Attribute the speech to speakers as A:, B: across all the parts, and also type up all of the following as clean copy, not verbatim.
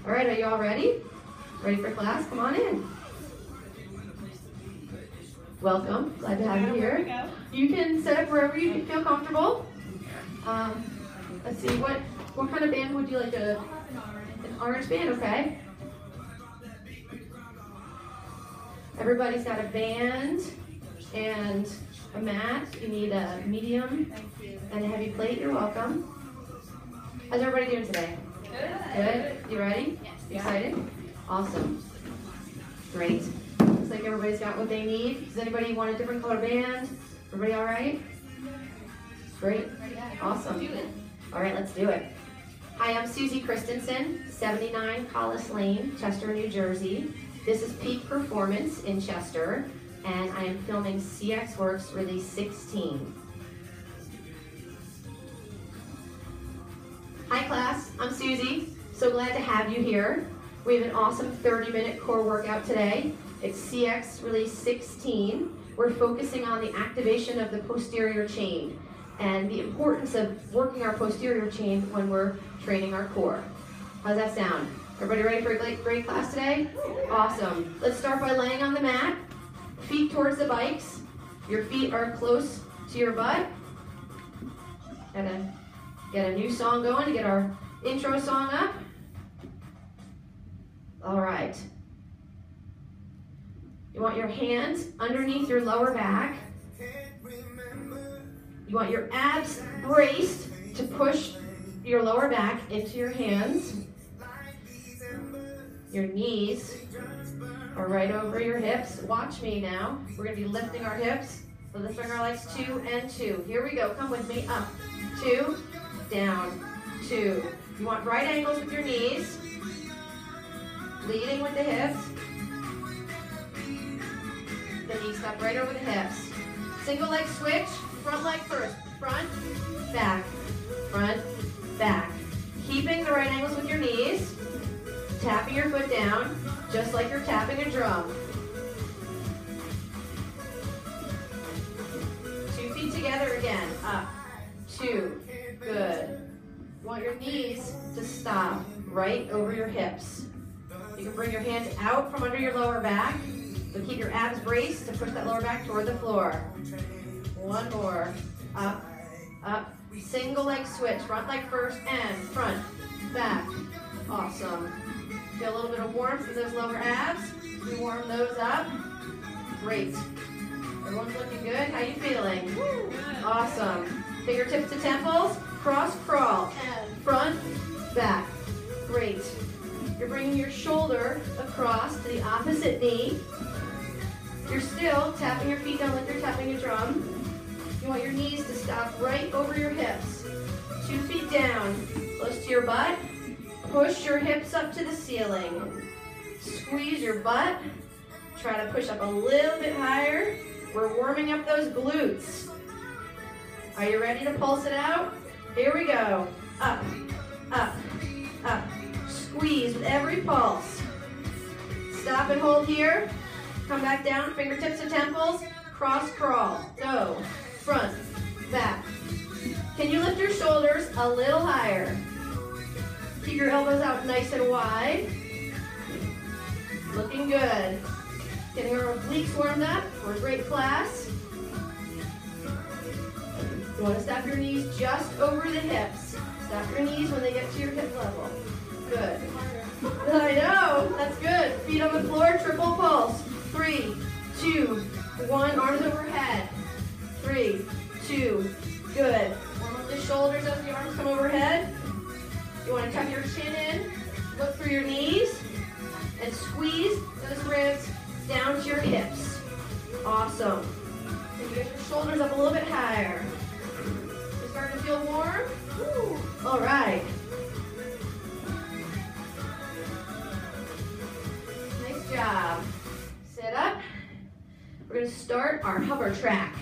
A: All right, are you all ready? Ready for class? Come on in. Welcome. Glad to have you here. You can sit up wherever you feel comfortable. Let's see, what kind of band would you like? An orange band, okay. Everybody's got a band and a mat. You need a medium and a heavy plate. You're welcome. How's everybody doing today? Good. You ready? Yes. You excited? Awesome. Great. Looks like everybody's got what they need. Does anybody want a different color band? Everybody all right? Great. Awesome. All right, let's do it. Hi, I'm Susie Christensen, 79 Collis Lane, Chester, New Jersey. This is Peak Performance in Chester, and I am filming cxworx Release 16. Hi class, I'm Susie. So glad to have you here. We have an awesome 30-minute core workout today. It's CX Release 16. We're focusing on the activation of the posterior chain and the importance of working our posterior chain when we're training our core. How's that sound? Everybody ready for a great class today? Awesome. Let's start by laying on the mat, feet towards the bikes. Your feet are close to your butt. Gonna get a new song going to get our intro song up. All right. You want your hands underneath your lower back. You want your abs braced to push your lower back into your hands. Your knees are right over your hips. Watch me now. We're going to be lifting our hips. So lifting our legs 2 and 2. Here we go. Come with me. Up. 2. Down. 2. You want right angles with your knees. Leading with the hips. The knees step right over the hips. Single leg switch. Front leg first. Front, back, front, back. Keeping the right angles with your knees. Tapping your foot down, just like you're tapping a drum. 2 feet together again. Up, 2, good. You want your knees to stop right over your hips. You can bring your hands out from under your lower back, but keep your abs braced to push that lower back toward the floor. 1 more. Up, up. Single leg switch. Front leg first and front, back. Awesome. Feel a little bit of warmth in those lower abs. We warm those up. Great. Everyone's looking good. How you feeling? Awesome. Fingertips to temples. Cross crawl. And front, back. Great. You're bringing your shoulder across to the opposite knee. You're still tapping your feet down like you're tapping a drum. You want your knees to stop right over your hips. 2 feet down, close to your butt. Push your hips up to the ceiling. Squeeze your butt. Try to push up a little bit higher. We're warming up those glutes. Are you ready to pulse it out? Here we go. Up, up, up. Squeeze with every pulse. Stop and hold here. Come back down, fingertips to temples. Cross crawl. Go. Front, back. Can you lift your shoulders a little higher? Keep your elbows out nice and wide. Looking good. Getting our obliques warmed up for a great class. You want to stop your knees just over the hips. Stop your knees when they get to your hip level. Good. I know, that's good. Feet on the floor, triple pulse. 3, 2, 1, arms overhead. 3, 2, good. Warm up the shoulders as the arms come overhead. You want to tuck your chin in, look through your knees, and squeeze those ribs down to your hips. Awesome. And you get your shoulders up a little bit higher. You starting to feel warm? Woo. All right. Nice job. Sit up. We're going to start our hover track.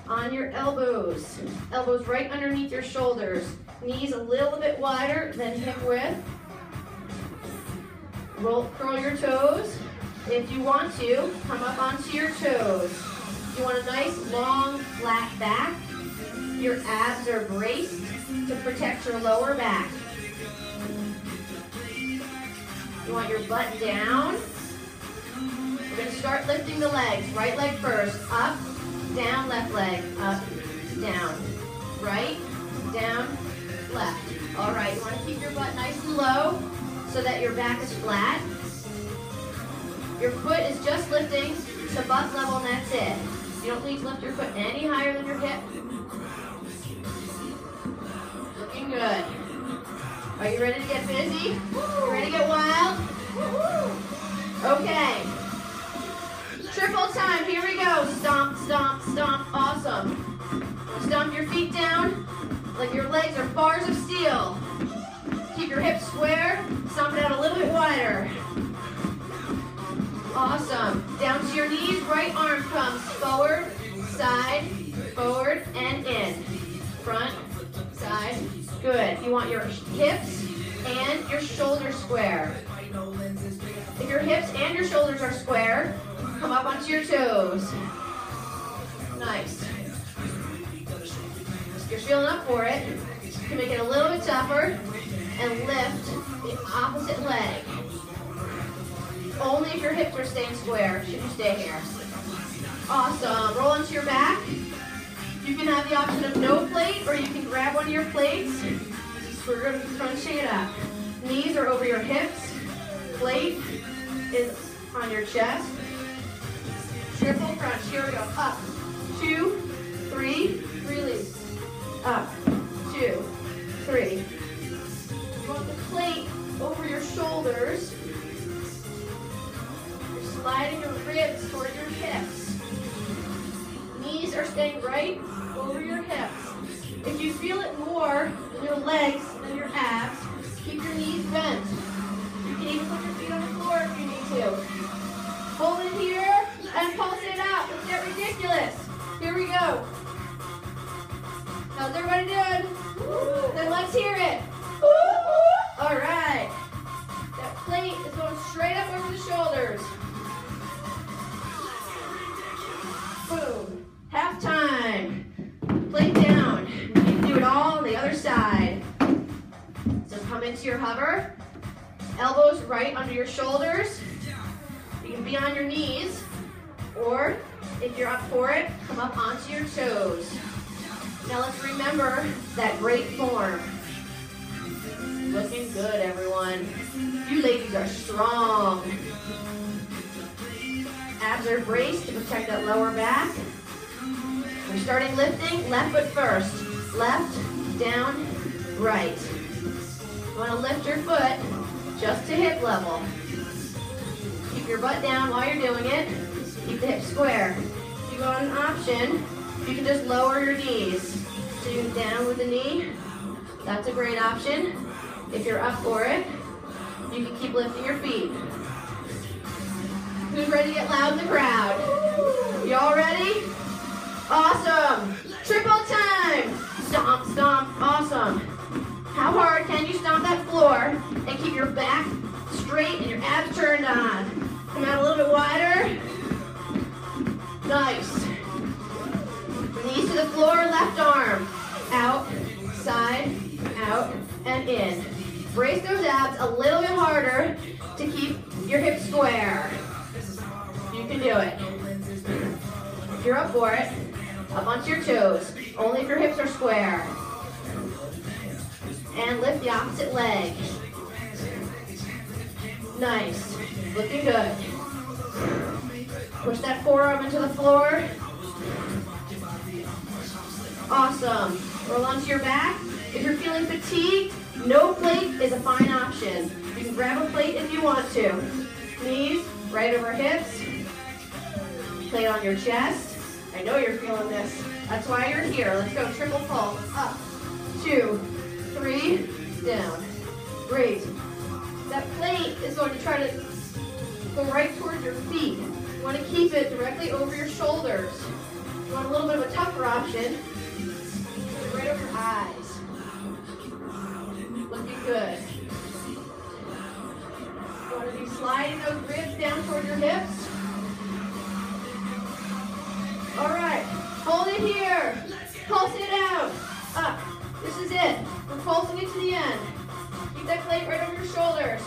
A: On your elbows. Elbows right underneath your shoulders. Knees a little bit wider than hip width. Curl your toes. If you want to, come up onto your toes. You want a nice, long, flat back. Your abs are braced to protect your lower back. You want your butt down. We're going to start lifting the legs. Right leg first. Up, down, left leg. Up, down. Right, down, left. All right, you want to keep your butt nice and low so that your back is flat. Your foot is just lifting to butt level, and that's it. You don't need to lift your foot any higher than your hip. Looking good. Are you ready to get busy? You ready to get wild? Okay. Triple time, here we go. Stomp, stomp, stomp, awesome. Stomp your feet down like your legs are bars of steel. Keep your hips square, stomp it out a little bit wider. Awesome. Down to your knees, right arm comes forward, and in. Front, side, good. You want your hips and your shoulders square. If your hips and your shoulders are square, come up onto your toes. Nice. If you're feeling up for it, you can make it a little bit tougher and lift the opposite leg. Only if your hips are staying square should you stay here. Awesome. Roll onto your back. You can have the option of no plate, or you can grab one of your plates. We're going to be crunching it up. Knees are over your hips. Plate is on your chest. Triple crunch. Here we go. Up, 2, 3, release. Up, 2, 3. You want the plate over your shoulders. You're sliding your ribs toward your hips. Knees are staying right over your hips. If you feel it more in your legs than your abs, keep your knees bent. You can even put your feet on the floor if you need to. Hold it here and pulse it out. Let's get ridiculous. Here we go. How's everybody doing? Then let's hear it. All right. That plate is going straight up over the shoulders. Boom. Half time. Plate down. You can do it all on the other side. So come into your hover. Elbows right under your shoulders. You can be on your knees, or if you're up for it, come up onto your toes. Now let's remember that great form. Looking good, everyone. You ladies are strong. Abs are braced to protect that lower back. We're starting lifting, left foot first. Left, down, right. You want to lift your foot just to hip level. Keep your butt down while you're doing it. Keep the hips square. If you got an option, you can just lower your knees. So you can down with the knee. That's a great option. If you're up for it, you can keep lifting your feet. Who's ready to get loud in the crowd? Y'all ready? Awesome. Triple time. Stomp, stomp. Awesome. How hard can you stomp that floor and keep your back straight and your abs turned on? Come out a little bit wider. Nice. Knees to the floor, left arm. Out, side, out, and in. Brace those abs a little bit harder to keep your hips square. You can do it. If you're up for it, up onto your toes. Only if your hips are square. And lift the opposite leg. Nice. Looking good. Push that forearm into the floor. Awesome. Roll onto your back. If you're feeling fatigued, no plate is a fine option. You can grab a plate if you want to. Knees right over hips. Plate on your chest. I know you're feeling this. That's why you're here. Let's go. Triple pulse. Up. 2, 3, down. Great. That plate is going to try to go right towards your feet. You want to keep it directly over your shoulders. You want a little bit of a tougher option. Right over your eyes. Looking good. You want to be sliding those ribs down toward your hips. All right. Hold it here. Pulse it out. Up. This is it. We're pulsing it to the end. Keep that plate right over your shoulders.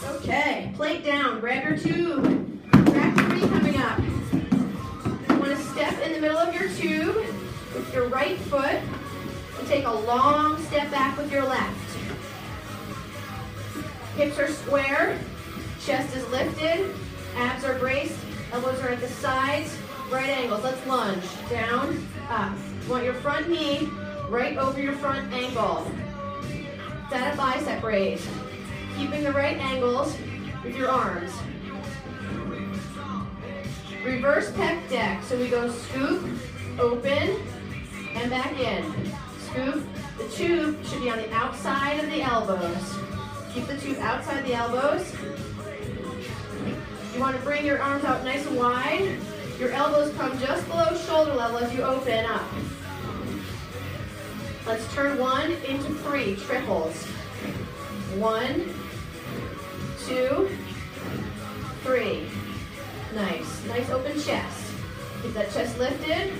A: Okay, plate down, grab your tube. Rack 3 coming up. You want to step in the middle of your tube with your right foot and take a long step back with your left. Hips are square, chest is lifted, abs are braced, elbows are at the sides, right angles. Let's lunge, down, up. You want your front knee right over your front ankle. That bicep raise. Keeping the right angles with your arms. Reverse pec deck. So we go scoop, open, and back in. Scoop. The tube should be on the outside of the elbows. Keep the tube outside the elbows. You want to bring your arms out nice and wide. Your elbows come just below shoulder level as you open up. Let's turn 1 into 3 triples. 1, 2, 3. Nice. Nice open chest. Keep that chest lifted.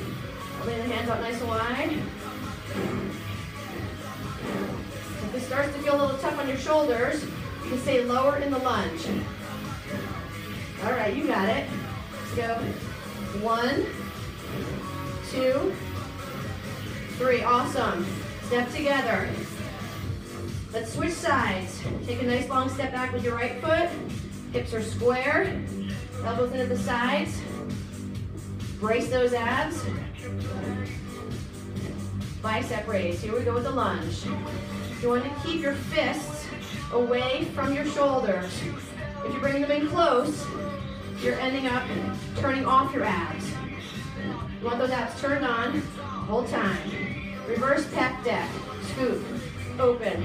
A: Lay the hands out nice and wide. If it starts to feel a little tough on your shoulders, you can stay lower in the lunge. All right, you got it. Let's go. 1, 2, 3. Awesome. Step together. Let's switch sides. Take a nice long step back with your right foot. Hips are square. Elbows into the sides. Brace those abs. Bicep raise. Here we go with the lunge. You want to keep your fists away from your shoulders. If you bring them in close, you're ending up turning off your abs. You want those abs turned on the whole time. Reverse pec deck. Scoop. Open.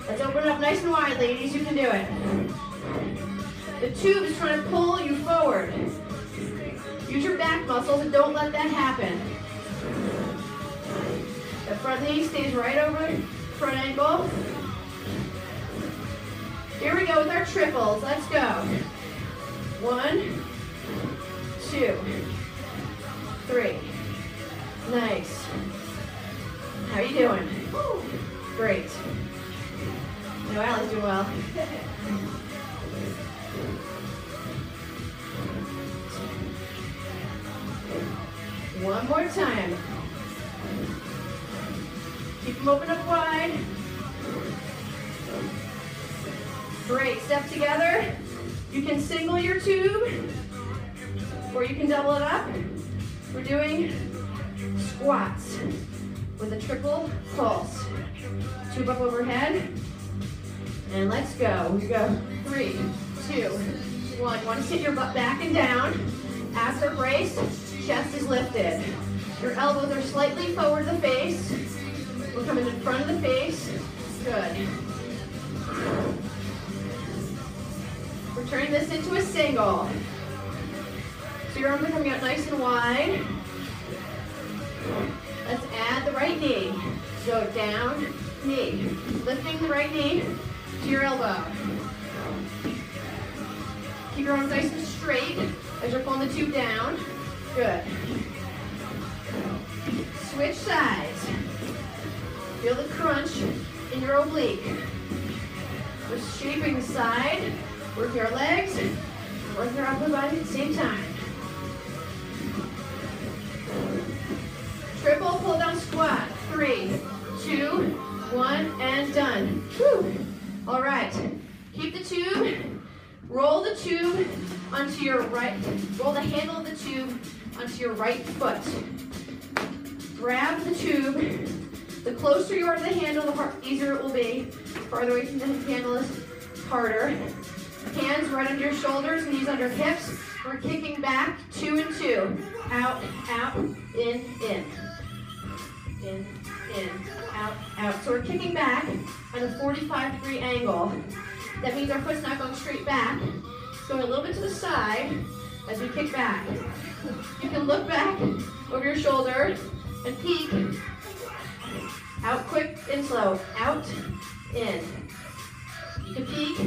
A: Let's open it up nice and wide, ladies. You can do it. The tube is trying to pull you forward. Use your back muscles and don't let that happen. The front knee stays right over front ankle. Here we go with our triples. Let's go. 1, 2, 3. Nice. How are you doing? Great. No, Allie's doing well. One more time. Keep them open up wide. Great. Step together. You can single your tube, or you can double it up. We're doing squats with a triple pulse. Tube up overhead. And let's go. We go 3, 2, 1. You want to sit your butt back and down. Abs are braced. Chest is lifted. Your elbows are slightly forward of the face. We're coming in front of the face. Good. We're turning this into a single. So your arms are coming out nice and wide. Let's add the right knee. Go down, knee. Lifting the right knee to your elbow. Keep your arms nice and straight as you're pulling the tube down. Good. Switch sides. Feel the crunch in your oblique. We're shaping the side. Working our legs. Working our upper body at the same time. Triple pull down squat. 3, 2, 1, and done. Whew. All right. Keep the tube. Roll the tube onto your right. Roll the handle of the tube onto your right foot. Grab the tube. The closer you are to the handle, the easier it will be. The farther away from the handle is harder. Hands right under your shoulders, knees under hips. We're kicking back, 2 and 2. Out, out, in, in. In, out, out. So we're kicking back at a 45-degree angle. That means our foot's not going straight back. It's going a little bit to the side as we kick back. You can look back over your shoulder and peek. Out quick and slow. Out, in. You can peek.